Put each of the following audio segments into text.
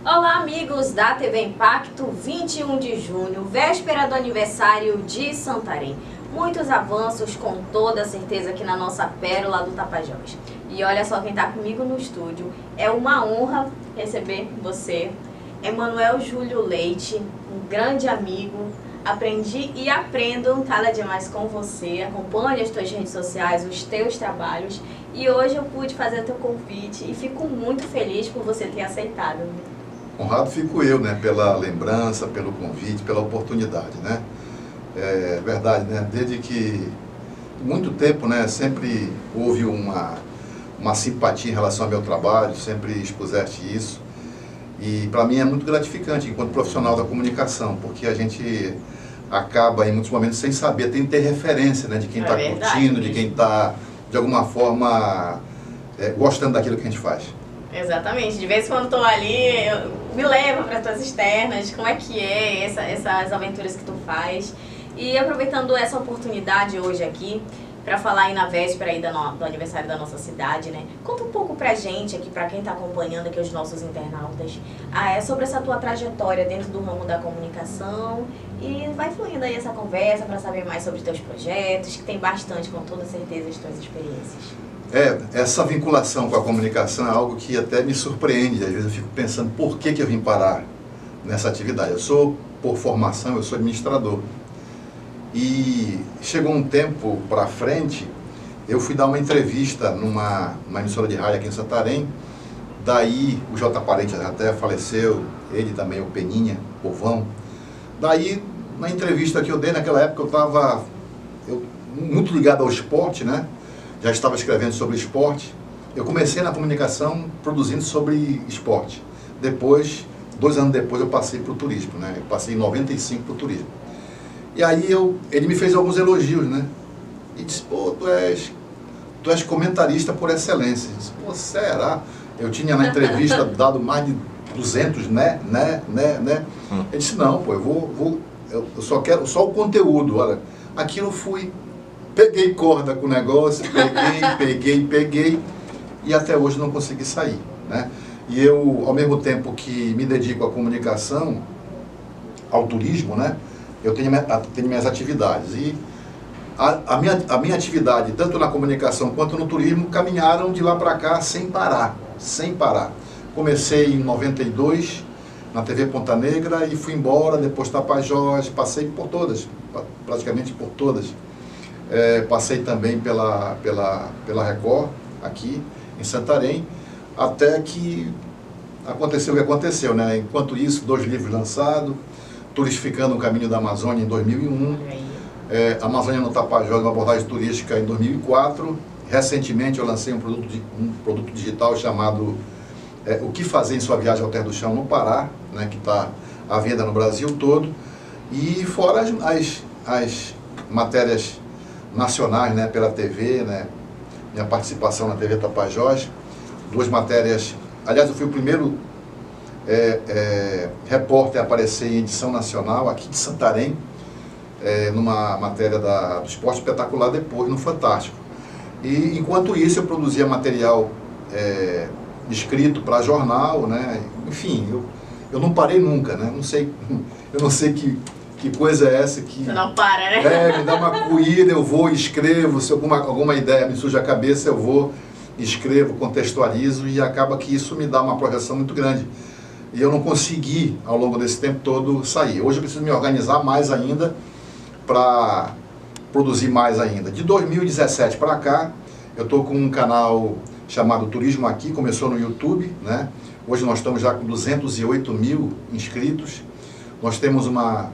Olá, amigos da TV Impacto, 21 de junho, véspera do aniversário de Santarém. Muitos avanços, com toda certeza, aqui na nossa pérola do Tapajós. E olha só quem está comigo no estúdio. É uma honra receber você, Emanuel Júlio Leite, um grande amigo. Aprendi e aprendo cada dia mais com você. Acompanho as tuas redes sociais, os teus trabalhos. E hoje eu pude fazer o teu convite e fico muito feliz por você ter aceitado. Honrado fico eu, né, pela lembrança, pelo convite, pela oportunidade, né? É verdade, né? Desde que muito tempo, né, sempre houve uma simpatia em relação ao meu trabalho, sempre expuseste isso. E para mim é muito gratificante enquanto profissional da comunicação, porque a gente acaba em muitos momentos sem saber, tem que ter referência, né, de quem está curtindo, de quem está de alguma forma gostando daquilo que a gente faz. Exatamente, de vez em quando estou ali, me leva para as tuas externas, como é que é essas aventuras que tu faz. E aproveitando essa oportunidade hoje aqui, para falar aí na véspera aí do aniversário da nossa cidade, né? Conta um pouco pra gente aqui, pra quem está acompanhando aqui, os nossos internautas, sobre essa tua trajetória dentro do ramo da comunicação, e vai fluindo aí essa conversa para saber mais sobre teus projetos, que tem bastante, com toda certeza, as tuas experiências. Essa vinculação com a comunicação é algo que até me surpreende. Às vezes eu fico pensando por que eu vim parar nessa atividade. Por formação, eu sou administrador. E chegou um tempo para frente, eu fui dar uma entrevista numa emissora de rádio aqui em Santarém. Daí o J. Parente até faleceu, ele também, o Peninha, o Povão. Daí, na entrevista que eu dei naquela época, eu estava muito ligado ao esporte, né? Já estava escrevendo sobre esporte. Eu comecei na comunicação produzindo sobre esporte. Depois, 2 anos depois, eu passei para o turismo, né? Eu passei em 95 para o turismo. E aí ele me fez alguns elogios, né? E disse, pô, tu és comentarista por excelência. Eu disse, pô, será? Eu tinha na entrevista dado mais de 200, né? Ele disse, não, pô, eu só quero só o conteúdo. Olha, aquilo peguei corda com o negócio, peguei, e até hoje não consegui sair, né? E eu, ao mesmo tempo que me dedico à comunicação, ao turismo, né? Eu tenho minhas atividades. E a minha atividade, tanto na comunicação quanto no turismo, caminharam de lá para cá sem parar. Comecei em 92, na TV Ponta Negra, e fui embora, depois Tapajós, passei por todas, praticamente por todas. Passei também pela Record, aqui em Santarém, até que aconteceu o que aconteceu, né? Enquanto isso, 2 livros lançados, Turistificando o Caminho da Amazônia em 2001, Amazônia no Tapajós, uma abordagem turística em 2004. Recentemente eu lancei um produto digital chamado O que fazer em sua viagem ao Terra do Chão no Pará, né, que está à venda no Brasil todo. E fora as matérias nacionais, né, pela TV, né, minha participação na TV Tapajós, 2 matérias. Aliás, eu fui o primeiro repórter a aparecer em edição nacional aqui de Santarém, numa matéria do Esporte Espetacular, depois no Fantástico. E enquanto isso eu produzia material escrito para jornal, né? Enfim, eu não parei nunca, né? Eu não sei que coisa é essa que... Você não para, né? Me dá uma corrida, eu vou e escrevo, se alguma ideia me surge a cabeça, eu vou, escrevo, contextualizo, e acaba que isso me dá uma projeção muito grande. E eu não consegui, ao longo desse tempo todo, sair. Hoje eu preciso me organizar mais ainda para produzir mais ainda. De 2017 para cá, eu estou com um canal chamado Turismo Aqui, começou no YouTube, né? Hoje nós estamos já com 208 mil inscritos. Nós temos uma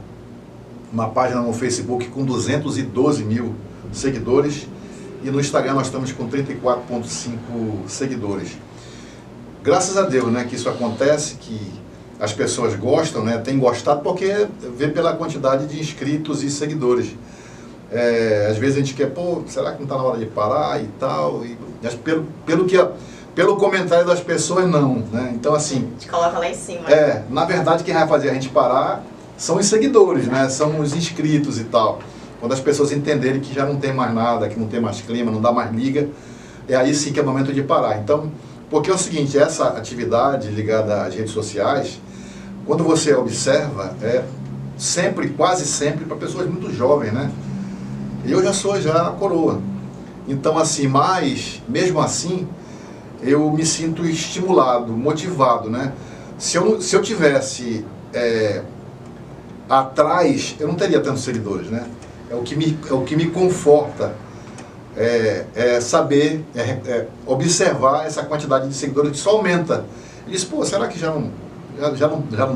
página no Facebook com 212 mil seguidores. E no Instagram nós estamos com 34,5 seguidores. Graças a Deus, né, que isso acontece, que as pessoas gostam, né, têm gostado, porque vê pela quantidade de inscritos e seguidores. Às vezes a gente quer, pô, será que não está na hora de parar e tal? Mas pelo comentário das pessoas, não, né? Então, assim... A gente coloca lá em cima. Na verdade, quem vai fazer a gente parar são os seguidores, né? São os inscritos e tal. Quando as pessoas entenderem que já não tem mais nada, que não tem mais clima, não dá mais liga, é aí sim que é o momento de parar. Então, Porque é o seguinte, essa atividade ligada às redes sociais, quando você observa, é sempre, quase sempre, para pessoas muito jovens, né? Eu já sou a coroa. Então, assim, mas, mesmo assim, eu me sinto estimulado, motivado, né? Se eu tivesse atrás, eu não teria tantos seguidores, né? É o que me conforta, saber, observar essa quantidade de seguidores que só aumenta. Eu disse, pô, será que já não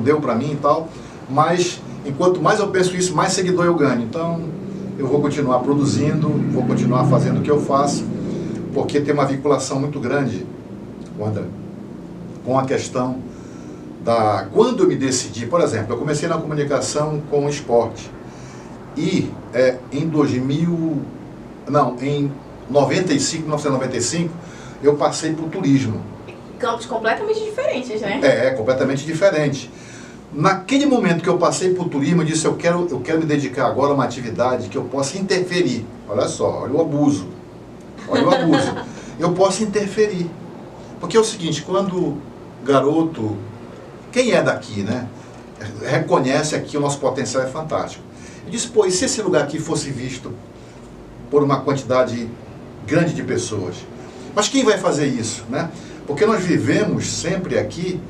deu para mim e tal? Mas, enquanto mais eu penso isso, mais seguidor eu ganho. Então, eu vou continuar produzindo, vou continuar fazendo o que eu faço, porque tem uma vinculação muito grande, André, com a questão da... Quando eu me decidi, por exemplo, eu comecei na comunicação com o esporte, e em 1995, eu passei para o turismo. Campos completamente diferentes, né? Completamente diferente. Naquele momento que eu passei por turismo, eu disse, eu quero me dedicar agora a uma atividade que eu possa interferir. Olha só, olha o abuso. Olha o abuso. Eu posso interferir. Porque é o seguinte, quando garoto, quem é daqui, né? Reconhece aqui o nosso potencial é fantástico. Eu disse, pô, e se esse lugar aqui fosse visto por uma quantidade grande de pessoas? Mas quem vai fazer isso, né? Porque nós vivemos sempre aqui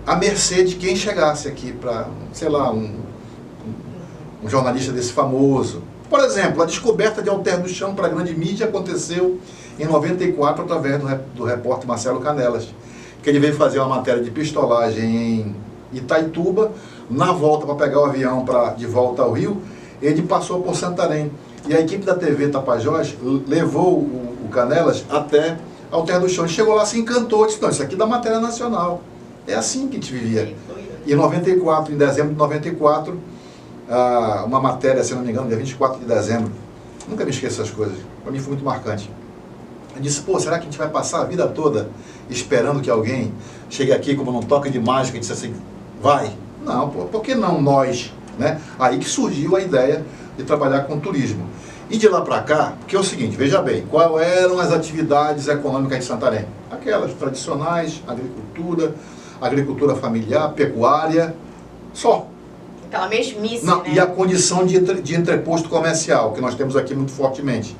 à mercê de quem chegasse aqui para, sei lá, um jornalista desse famoso. Por exemplo, a descoberta de Alter do Chão para a grande mídia aconteceu em 94 através do repórter Marcelo Canelas, que ele veio fazer uma matéria de pistolagem em Itaituba, na volta para pegar o avião de volta ao Rio, ele passou por Santarém. E a equipe da TV Tapajós levou o Canelas até Alter do Chão. Ele chegou lá, se encantou, disse, não, isso aqui é da matéria nacional. É assim que a gente vivia. E em dezembro de 94, uma matéria, se não me engano, dia 24 de dezembro, nunca me esqueço essas coisas, para mim foi muito marcante. Eu disse, pô, será que a gente vai passar a vida toda esperando que alguém chegue aqui como num toque de mágica e disse assim, vai? Não, pô, por que não nós? Né? Aí que surgiu a ideia de trabalhar com turismo. E de lá para cá, porque é o seguinte, veja bem, quais eram as atividades econômicas de Santarém? Aquelas tradicionais, agricultura familiar, pecuária, só. Aquela mesmice, não, né? E a condição de entreposto comercial, que nós temos aqui muito fortemente.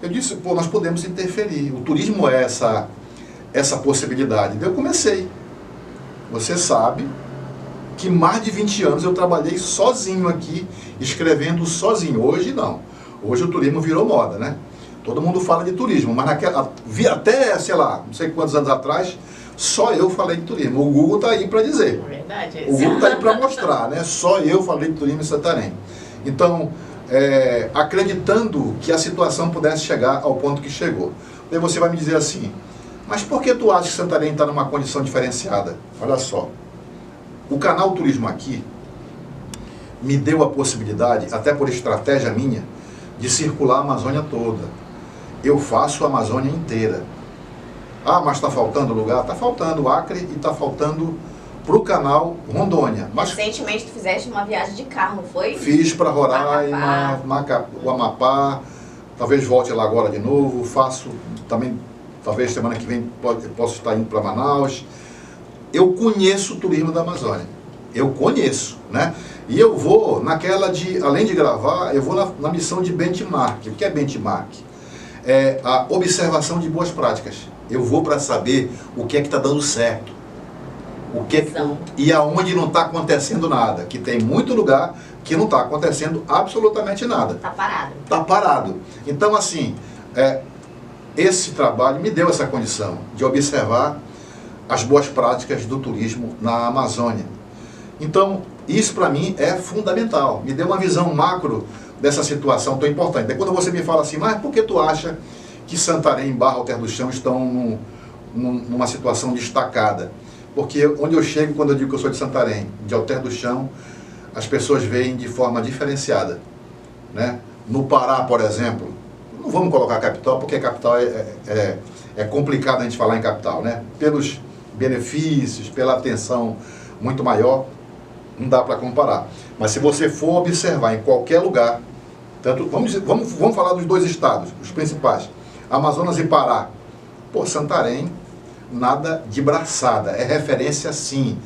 Eu disse, pô, nós podemos interferir. O turismo é essa possibilidade. Então eu comecei. Você sabe que mais de 20 anos eu trabalhei sozinho aqui, escrevendo sozinho. Hoje não. Hoje o turismo virou moda, né? Todo mundo fala de turismo, mas até, sei lá, não sei quantos anos atrás, só eu falei de turismo. O Google está aí para dizer. Verdade. O Google está aí para mostrar, né? Só eu falei de turismo em Santarém. Então, acreditando que a situação pudesse chegar ao ponto que chegou. Daí você vai me dizer assim, mas por que tu acha que Santarém está numa condição diferenciada? Olha só, o canal Turismo Aqui me deu a possibilidade, até por estratégia minha, de circular a Amazônia toda. Eu faço a Amazônia inteira. Ah, mas está faltando lugar? Está faltando Acre e está faltando para o canal Rondônia. Mas recentemente tu fizeste uma viagem de carro, não foi? Fiz para Roraima, o Amapá, talvez volte lá agora de novo, faço também, talvez semana que vem posso estar indo para Manaus. Eu conheço o turismo da Amazônia, eu conheço, né? E eu vou naquela além de gravar, eu vou na missão de benchmark. O que é benchmark? É a observação de boas práticas. Eu vou para saber o que é que está dando certo. E aonde não está acontecendo nada. Que tem muito lugar que não está acontecendo absolutamente nada. Está parado. Está parado. Então, assim, esse trabalho me deu essa condição de observar as boas práticas do turismo na Amazônia. Então, isso para mim é fundamental. Me deu uma visão macro dessa situação tão importante. Daí quando você me fala assim, mas por que tu acha que Santarém e Alter do Chão estão numa situação destacada? Porque onde eu chego, quando eu digo que eu sou de Santarém, de Alter do Chão, as pessoas veem de forma diferenciada, né? No Pará, por exemplo, não vamos colocar capital, porque capital é complicado a gente falar em capital, né? Pelos benefícios, pela atenção muito maior, não dá para comparar. Mas se você for observar em qualquer lugar, tanto, vamos falar dos dois estados, os principais, Amazonas e Pará. Pô, Santarém, nada de braçada, é referência sim.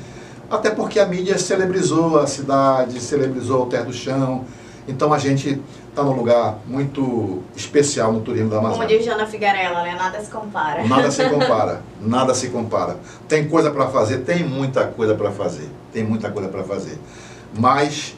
Até porque a mídia celebrizou a cidade, celebrizou Alter do Chão, então a gente está num lugar muito especial no turismo da Amazônia. Como diz Jana Figarella, né? Nada se compara. Nada se compara, nada se compara. Tem coisa para fazer, tem muita coisa para fazer, tem muita coisa para fazer. Mas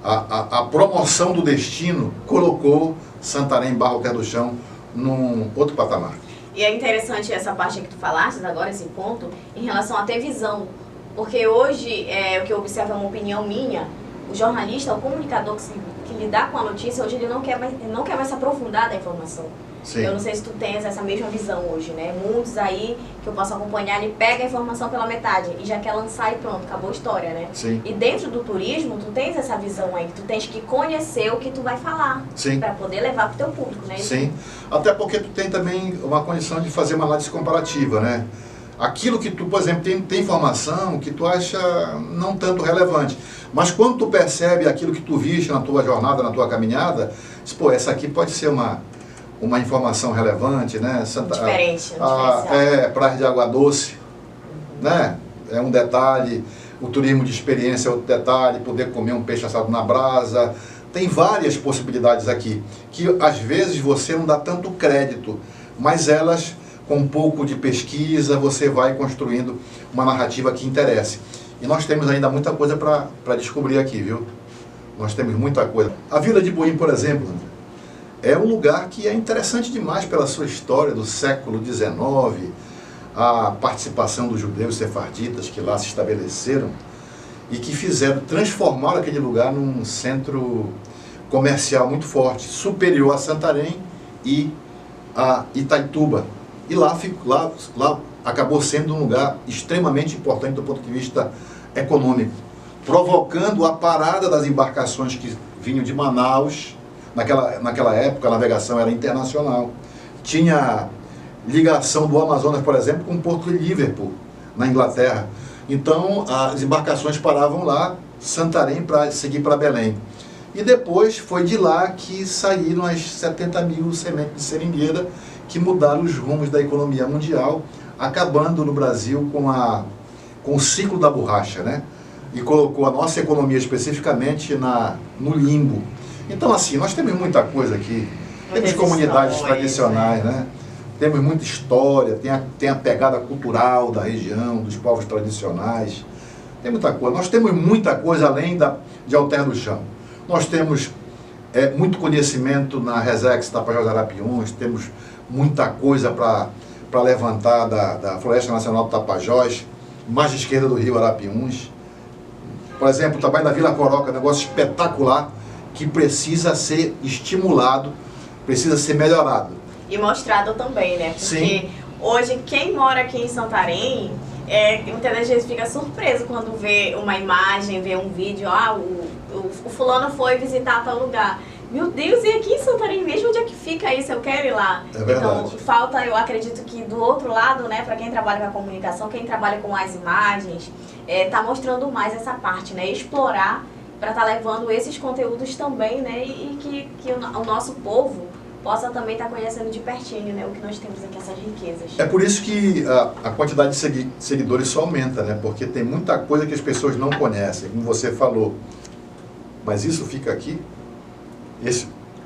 a promoção do destino colocou Santarém / Alter do Chão num outro patamar. E é interessante essa parte que tu falaste agora, esse ponto, em relação a ter visão. Porque hoje, o que eu observo é uma opinião minha, o jornalista, o comunicador que lidar com a notícia, hoje ele não quer mais se aprofundar da informação. Sim. Eu não sei se tu tens essa mesma visão hoje, né? Muitos aí que eu posso acompanhar, ele pega a informação pela metade e já quer lançar e pronto, acabou a história, né? Sim. E dentro do turismo, tu tens essa visão aí, que tu tens que conhecer o que tu vai falar. Sim. Para poder levar pro teu público, né? Sim, até porque tu tem também uma condição de fazer uma análise comparativa, né? Aquilo que tu, por exemplo, tem informação que tu acha não tanto relevante, mas quando tu percebe aquilo que tu viste na tua jornada, na tua caminhada, diz, pô, essa aqui pode ser uma informação relevante, né? Diferente, Praia de Água Doce, né? É um detalhe, o turismo de experiência é outro detalhe, poder comer um peixe assado na brasa, tem várias possibilidades aqui, que às vezes você não dá tanto crédito, mas elas, com um pouco de pesquisa, você vai construindo uma narrativa que interesse. E nós temos ainda muita coisa para descobrir aqui, viu? Nós temos muita coisa. A Vila de Buim, por exemplo, é um lugar que é interessante demais pela sua história do século XIX, a participação dos judeus sefarditas que lá se estabeleceram e que transformaram aquele lugar num centro comercial muito forte, superior a Santarém e a Itaituba. E lá acabou sendo um lugar extremamente importante do ponto de vista econômico, provocando a parada das embarcações que vinham de Manaus. Naquela época a navegação era internacional. Tinha ligação do Amazonas, por exemplo, com o porto de Liverpool, na Inglaterra. Então as embarcações paravam lá, Santarém, para seguir para Belém. E depois foi de lá que saíram as 70 mil sementes de seringueira que mudaram os rumos da economia mundial, acabando no Brasil com o ciclo da borracha, né? E colocou a nossa economia especificamente no limbo. Então, assim, nós temos muita coisa aqui. Temos comunidades tradicionais, né? Temos muita história, tem a pegada cultural da região, dos povos tradicionais. Tem muita coisa. Nós temos muita coisa além de Alter do Chão. Nós temos muito conhecimento na Resex Tapajós Arapiuns, temos muita coisa para levantar da Floresta Nacional do Tapajós, margem esquerda do Rio Arapiuns. Por exemplo, o trabalho da Vila Coroca, um negócio espetacular que precisa ser estimulado, precisa ser melhorado. E mostrado também, né? Porque Sim. Hoje quem mora aqui em Santarém, muitas vezes fica surpreso quando vê uma imagem, vê um vídeo, o fulano foi visitar tal lugar. Meu Deus, e aqui em Santarém mesmo, onde é que fica isso? Eu quero ir lá. É verdade. Então, falta, eu acredito que do outro lado, né, para quem trabalha com a comunicação, quem trabalha com as imagens, tá mostrando mais essa parte, né, explorar para estar levando esses conteúdos também, né, e que o nosso povo possa também estar conhecendo de pertinho, né, o que nós temos aqui, essas riquezas. É por isso que a quantidade de seguidores só aumenta, né, porque tem muita coisa que as pessoas não conhecem, como você falou. Mas isso fica aqui.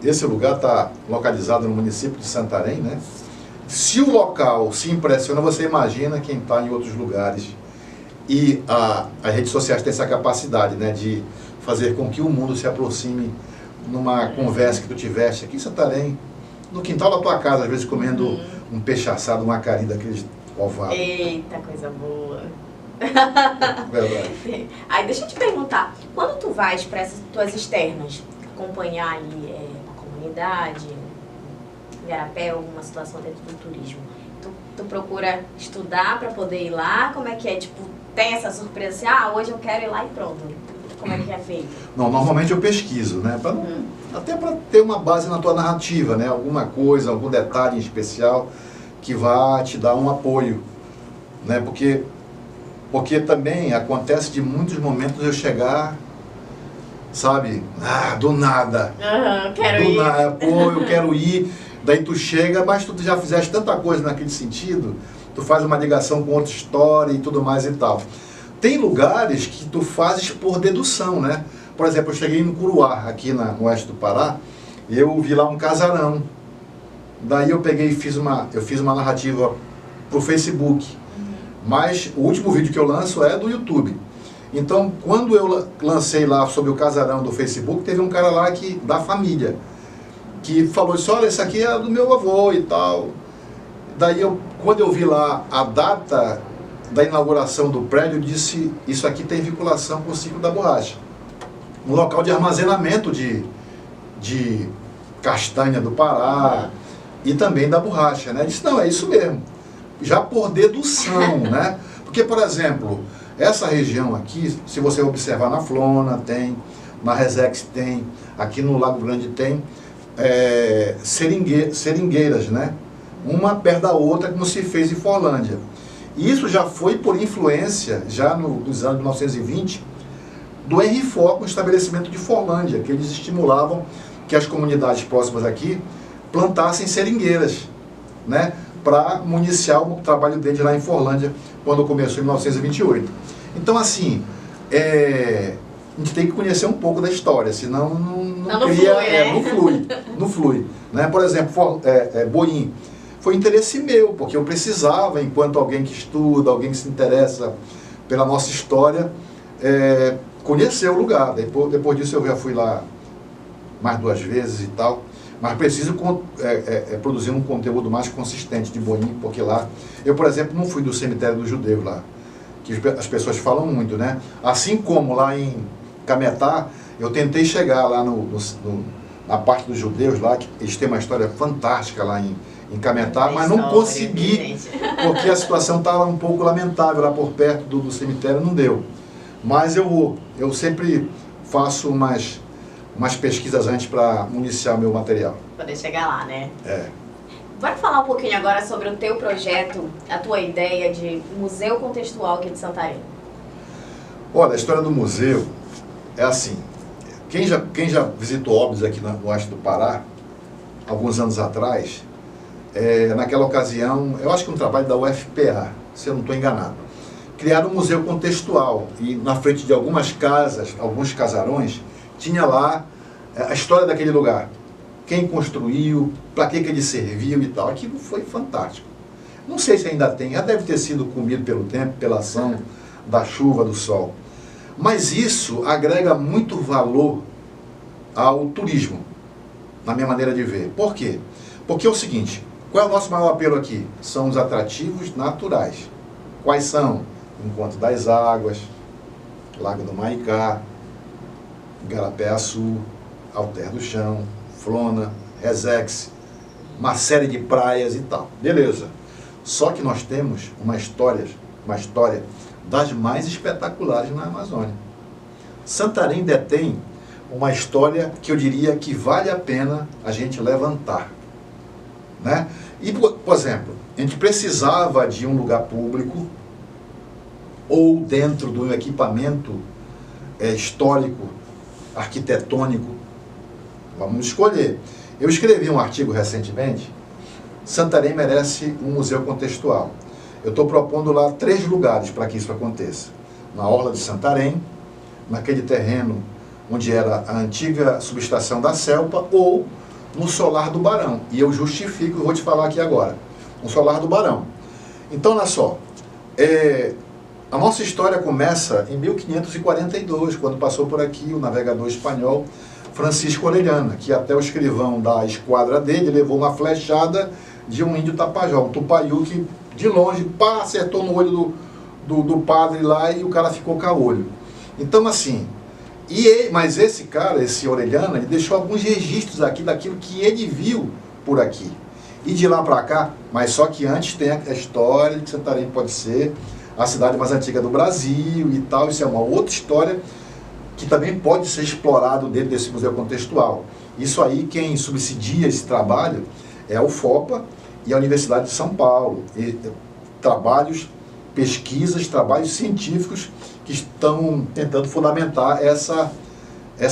Esse lugar está localizado no município de Santarém, né? Se o local se impressiona, você imagina quem está em outros lugares. E as redes sociais têm essa capacidade, né, de fazer com que o mundo se aproxime numa conversa que tu tiveste aqui em Santarém, no quintal da tua casa, às vezes comendo um peixe assado, uma cari daqueles ovados. Eita, coisa boa. Verdade. Aí deixa eu te perguntar, quando tu vais para essas tuas externas, acompanhar ali uma comunidade, Igarapé, alguma situação dentro do turismo, tu procura estudar para poder ir lá? Como é que é? Tipo, tem essa surpresa assim, hoje eu quero ir lá e pronto. Como é que é feito? Não, normalmente eu pesquiso, né? Até para ter uma base na tua narrativa, né? Alguma coisa, algum detalhe em especial que vá te dar um apoio, né? Porque também acontece de muitos momentos eu chegar, sabe, do nada. Quero ir. Pô, eu quero ir. Daí tu chega, mas tu já fizeste tanta coisa naquele sentido tu faz uma ligação com outra história e tudo mais e tal. Tem lugares que tu fazes por dedução, né? Por exemplo, eu cheguei no Curuá, aqui no oeste do Pará, e eu vi lá um casarão. Daí eu peguei e fiz uma narrativa pro Facebook. Mas o último vídeo que eu lanço é do YouTube. Então, quando eu lancei lá sobre o casarão do Facebook, teve um cara lá da família, que falou assim, olha, isso aqui é do meu avô e tal. Daí, quando eu vi lá a data da inauguração do prédio, eu disse, isso aqui tem vinculação com o ciclo da borracha. Um local de armazenamento de castanha do Pará e também da borracha, né? Eu disse, não, é isso mesmo. Já por dedução, né? Porque, por exemplo, essa região aqui, se você observar na Flona, tem, na Resex tem, aqui no Lago Grande tem seringueiras, né? Uma perto da outra, como se fez em Forlândia. E isso já foi por influência, já nos anos 1920, do Henry Ford, com o estabelecimento de Forlândia, que eles estimulavam que as comunidades próximas aqui plantassem seringueiras, né? Para municiar o trabalho deles lá em Forlândia, quando começou em 1928. Então, assim, a gente tem que conhecer um pouco da história, senão não cria, flui, né? não flui. Né? Por exemplo, Boim, foi interesse meu, porque eu precisava, enquanto alguém que estuda, alguém que se interessa pela nossa história, conhecer o lugar. Depois disso eu já fui lá mais 2 vezes e tal. Mas preciso produzir um conteúdo mais consistente de Boim, porque lá... Eu, por exemplo, não fui do cemitério dos judeus lá, que as pessoas falam muito, né? Assim como lá em Cametá, eu tentei chegar lá na parte dos judeus lá, que eles têm uma história fantástica lá em Cametá, mas não consegui, porque a situação estava um pouco lamentável lá por perto do cemitério, não deu. Mas eu sempre faço umas pesquisas antes para municiar o meu material. Poder chegar lá, né? Bora falar um pouquinho agora sobre o teu projeto, a tua ideia de museu contextual aqui de Santarém. Olha, a história do museu é assim, quem já visitou Óbidos aqui no oeste do Pará, alguns anos atrás, naquela ocasião, eu acho que um trabalho da UFPA, se eu não estou enganado, criaram um museu contextual e na frente de algumas casas, alguns casarões, tinha lá a história daquele lugar. Quem construiu, para que ele serviu e tal. Aquilo foi fantástico. Não sei se ainda tem, já deve ter sido comido pelo tempo, pela ação da chuva, do sol. Mas isso agrega muito valor ao turismo, na minha maneira de ver. Por quê? Porque é o seguinte, qual é o nosso maior apelo aqui? São os atrativos naturais. Quais são? Encontro das Águas, Lago do Maicá, Garapé-Açu, Alter do Chão, Flona, Resex, uma série de praias e tal. Beleza. Só que nós temos uma história das mais espetaculares na Amazônia. Santarém detém uma história que eu diria que vale a pena a gente levantar. Né? E, por exemplo, a gente precisava de um lugar público ou dentro de um equipamento histórico, arquitetônico, vamos escolher. Eu escrevi um artigo recentemente, Santarém merece um museu contextual. Eu estou propondo lá 3 lugares para que isso aconteça. Na Orla de Santarém, naquele terreno onde era a antiga subestação da Celpa, ou no Solar do Barão. E eu justifico, vou te falar aqui agora. No Solar do Barão. Então, olha só, a nossa história começa em 1542, quando passou por aqui o navegador espanhol Francisco Orellana, que até o escrivão da esquadra dele levou uma flechada de um índio tapajó, um tupaiú, que de longe acertou no olho do padre lá e o cara ficou caolho. Então, assim, mas esse cara, esse Orellana, ele deixou alguns registros aqui daquilo que ele viu por aqui. E de lá para cá, mas só que antes tem a história de que Santarém pode ser a cidade mais antiga do Brasil e tal. Isso é uma outra história que também pode ser explorado dentro desse museu contextual. Isso aí, quem subsidia esse trabalho é a UFOPA e a Universidade de São Paulo. E pesquisas, trabalhos científicos que estão tentando fundamentar essa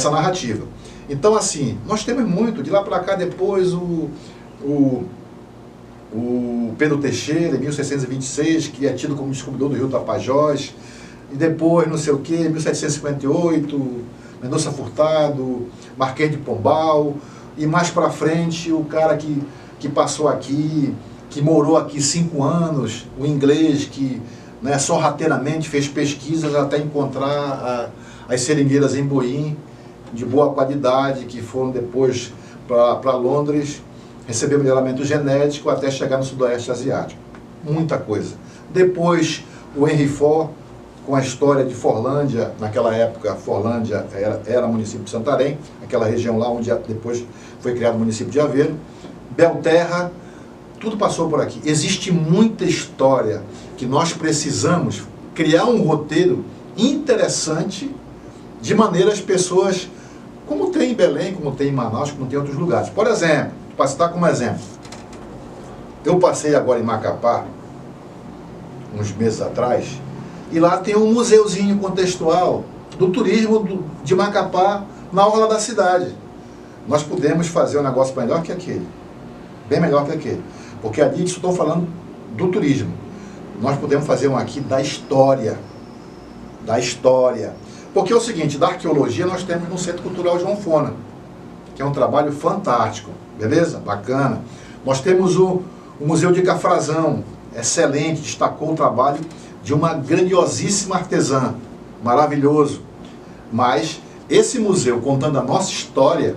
narrativa. Então, assim, nós temos muito, de lá para cá depois o Pedro Teixeira, em 1626, que é tido como descobridor do rio Tapajós, e depois, não sei o que, 1758, Mendonça Furtado, Marquês de Pombal, e mais para frente o cara que passou aqui, que morou aqui 5 anos, o inglês que, né, sorrateiramente fez pesquisas até encontrar as seringueiras em Boim, de boa qualidade, que foram depois para Londres, receber melhoramento genético até chegar no Sudoeste Asiático. Muita coisa. Depois o Henry Ford, com a história de Forlândia, naquela época Forlândia era município de Santarém, aquela região lá onde depois foi criado o município de Aveiro, Belterra, tudo passou por aqui. Existe muita história que nós precisamos criar um roteiro interessante, de maneira as pessoas, como tem em Belém, como tem em Manaus, como tem em outros lugares. Por exemplo, para citar como exemplo, eu passei agora em Macapá, uns meses atrás, e lá tem um museuzinho contextual do turismo de Macapá na orla da cidade. Nós podemos fazer um negócio melhor que aquele, bem melhor que aquele, porque ali estou falando do turismo. Nós podemos fazer um aqui da história, porque é o seguinte, da arqueologia nós temos no Centro Cultural João Fona, que é um trabalho fantástico, beleza? Bacana. Nós temos o Museu de Cafrazão, excelente, destacou o trabalho de uma grandiosíssima artesã, maravilhoso. Mas esse museu, contando a nossa história,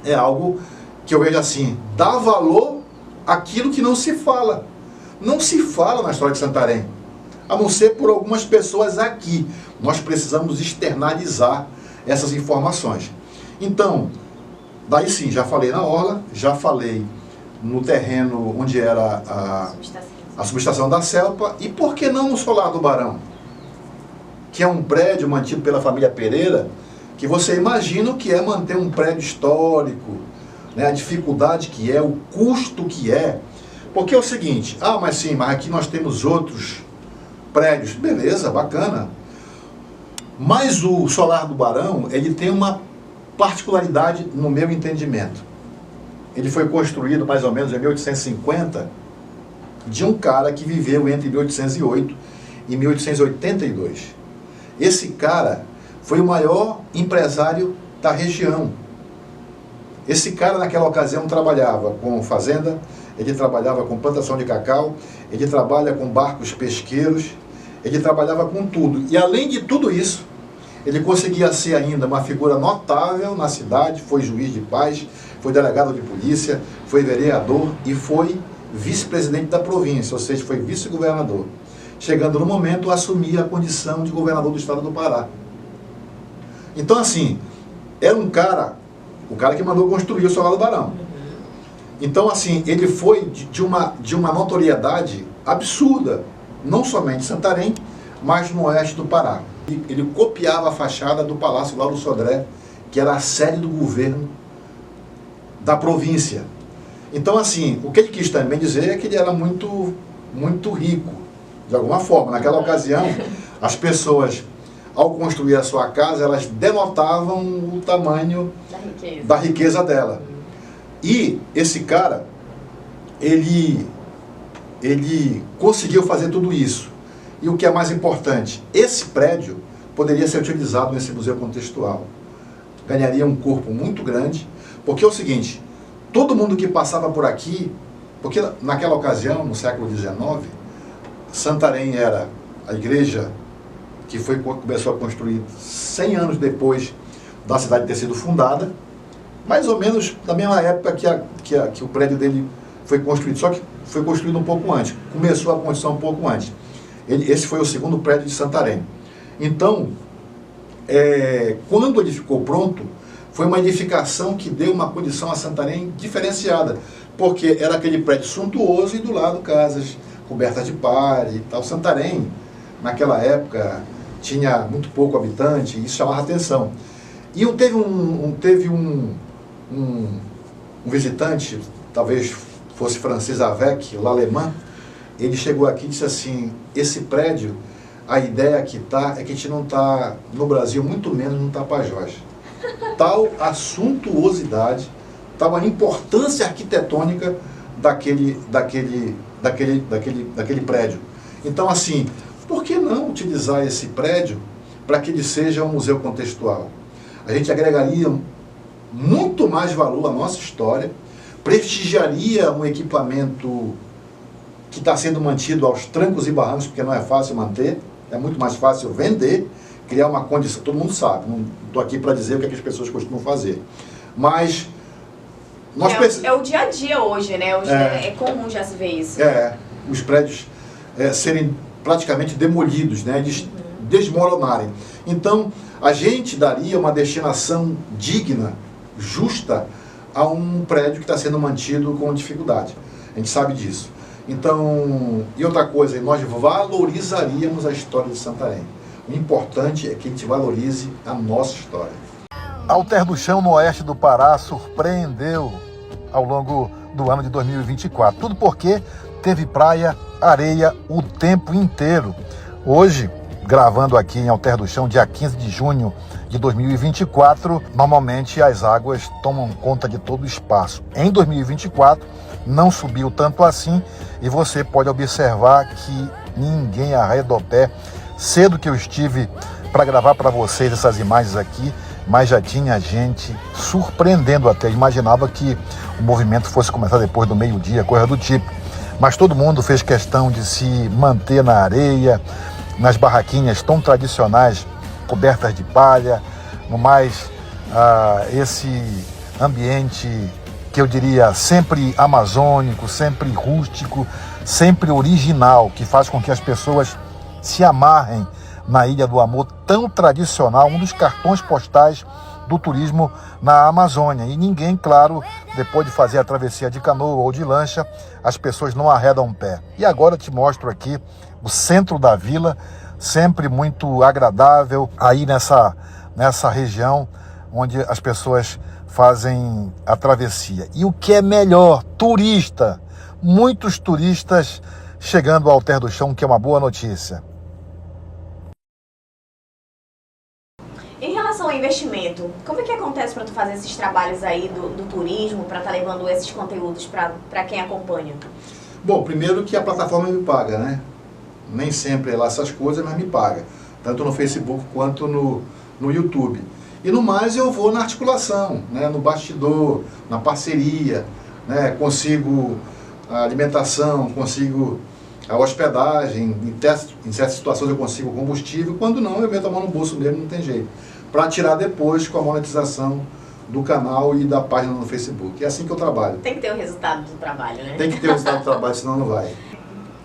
é algo que eu vejo assim, dá valor àquilo que não se fala. Não se fala na história de Santarém, a não ser por algumas pessoas aqui. Nós precisamos externalizar essas informações. Então, daí sim, já falei na orla, já falei no terreno onde era a subestação da Celpa, e por que não no Solar do Barão? Que é um prédio mantido pela família Pereira, que você imagina o que é manter um prédio histórico, né, a dificuldade que é, o custo que é. Porque é o seguinte, mas sim, mas aqui nós temos outros prédios, beleza, bacana. Mas o Solar do Barão, ele tem uma particularidade no meu entendimento. Ele foi construído mais ou menos em 1850, de um cara que viveu entre 1808 e 1882. Esse cara foi o maior empresário da região. Esse cara naquela ocasião trabalhava com fazenda, ele trabalhava com plantação de cacau, ele trabalha com barcos pesqueiros, ele trabalhava com tudo. E além de tudo isso, ele conseguia ser ainda uma figura notável na cidade, foi juiz de paz, foi delegado de polícia, foi vereador e foi vice-presidente da província, ou seja, foi vice-governador. Chegando no momento, assumia a condição de governador do estado do Pará. Então, assim, era um cara, o cara que mandou construir o Solar do Barão. Então, assim, ele foi de uma notoriedade absurda, não somente em Santarém, mas no oeste do Pará. Ele copiava a fachada do Palácio Lauro Sodré, que era a sede do governo da província. Então, assim, o que ele quis também dizer é que ele era muito, muito rico, de alguma forma. Naquela ocasião, as pessoas, ao construir a sua casa, elas denotavam o tamanho da riqueza dela. E esse cara, ele conseguiu fazer tudo isso. E o que é mais importante, esse prédio poderia ser utilizado nesse museu contextual. Ganharia um corpo muito grande, porque é o seguinte, todo mundo que passava por aqui, porque naquela ocasião, no século XIX, Santarém era a igreja que começou a construir 100 anos depois da cidade ter sido fundada, mais ou menos na mesma época que o prédio dele foi construído, só que foi construído um pouco antes, começou a construção um pouco antes. Esse foi o segundo prédio de Santarém. Então, quando ele ficou pronto, foi uma edificação que deu uma condição a Santarém diferenciada, porque era aquele prédio suntuoso e do lado casas cobertas de palha e tal. Santarém, naquela época, tinha muito pouco habitante, e isso chamava atenção. E teve um visitante, talvez fosse Francis Avec, l'alemã, ele chegou aqui e disse assim, esse prédio, a ideia que está é que a gente não está no Brasil, muito menos no Tapajós. Tal a suntuosidade, tal a importância arquitetônica daquele daquele prédio. Então, assim, por que não utilizar esse prédio para que ele seja um museu contextual? A gente agregaria muito mais valor à nossa história, prestigiaria um equipamento que está sendo mantido aos trancos e barrancos, porque não é fácil manter, é muito mais fácil vender, criar uma condição, todo mundo sabe, não estou aqui para dizer o que as pessoas costumam fazer, mas nós é o dia a dia hoje, né? Hoje é comum já se ver isso. Os prédios serem praticamente demolidos, né? Desmoronarem. Então, a gente daria uma destinação digna, justa, a um prédio que está sendo mantido com dificuldade. A gente sabe disso. Então, e outra coisa, nós valorizaríamos a história de Santarém. O importante é que a gente valorize a nossa história. Alter do Chão, no oeste do Pará, surpreendeu ao longo do ano de 2024. Tudo porque teve praia, areia o tempo inteiro. Hoje, gravando aqui em Alter do Chão, dia 15 de junho de 2024, normalmente as águas tomam conta de todo o espaço. Em 2024, não subiu tanto assim e você pode observar que ninguém arreda o pé. Cedo que eu estive para gravar para vocês essas imagens aqui, mas já tinha gente surpreendendo até. Imaginava que o movimento fosse começar depois do meio-dia, coisa do tipo. Mas todo mundo fez questão de se manter na areia, nas barraquinhas tão tradicionais, cobertas de palha, no mais esse ambiente que eu diria sempre amazônico, sempre rústico, sempre original, que faz com que as pessoas se amarrem na Ilha do Amor, tão tradicional, um dos cartões postais do turismo na Amazônia. E ninguém, claro, depois de fazer a travessia de canoa ou de lancha, as pessoas não arredam o pé. E agora eu te mostro aqui o centro da vila, sempre muito agradável, aí nessa região onde as pessoas fazem a travessia. E o que é melhor, turista, muitos turistas chegando ao Alter do Chão, que é uma boa notícia. Em relação ao investimento, como é que acontece para tu fazer esses trabalhos aí do turismo, para estar levando esses conteúdos para quem acompanha? Bom, primeiro que a plataforma me paga, né? Nem sempre é lá essas coisas, mas me paga. Tanto no Facebook quanto no YouTube. E no mais eu vou na articulação, né? No bastidor, na parceria, né? Consigo a alimentação, consigo a hospedagem, em certas situações eu consigo combustível, quando não eu meto a mão no bolso mesmo, não tem jeito. Para tirar depois com a monetização do canal e da página no Facebook. É assim que eu trabalho. Tem que ter o resultado do trabalho, né? Tem que ter o resultado do trabalho, senão não vai.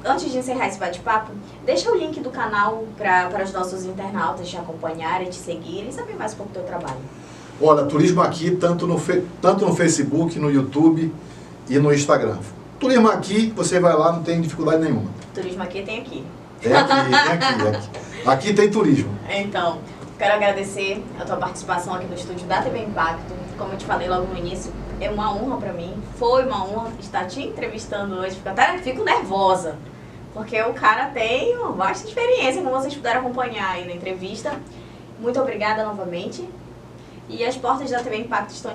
Antes de encerrar esse bate-papo, deixa o link do canal para os nossos internautas te acompanharem, te seguirem e saber mais um pouco do teu trabalho. Olha, Turismo Aqui, tanto no Facebook, no YouTube e no Instagram. Turismo Aqui, você vai lá, não tem dificuldade nenhuma. Turismo Aqui tem aqui. Tem aqui, tem aqui. Aqui tem turismo. Então, quero agradecer a tua participação aqui no estúdio da TV Impacto. Como eu te falei logo no início, é uma honra para mim. Foi uma honra estar te entrevistando hoje. Fico nervosa, porque o cara tem uma vasta experiência, como vocês puderam acompanhar aí na entrevista. Muito obrigada novamente. E as portas da TV Impacto estão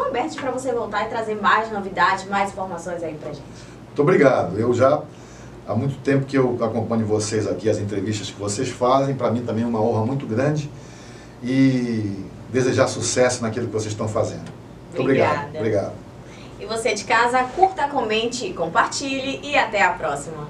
abertas para você voltar e trazer mais novidades, mais informações aí pra gente. Muito obrigado. Eu já há muito tempo que eu acompanho vocês aqui, as entrevistas que vocês fazem. Para mim também é uma honra muito grande. E desejar sucesso naquilo que vocês estão fazendo. Muito obrigado. Obrigado. E você de casa, curta, comente, compartilhe e até a próxima.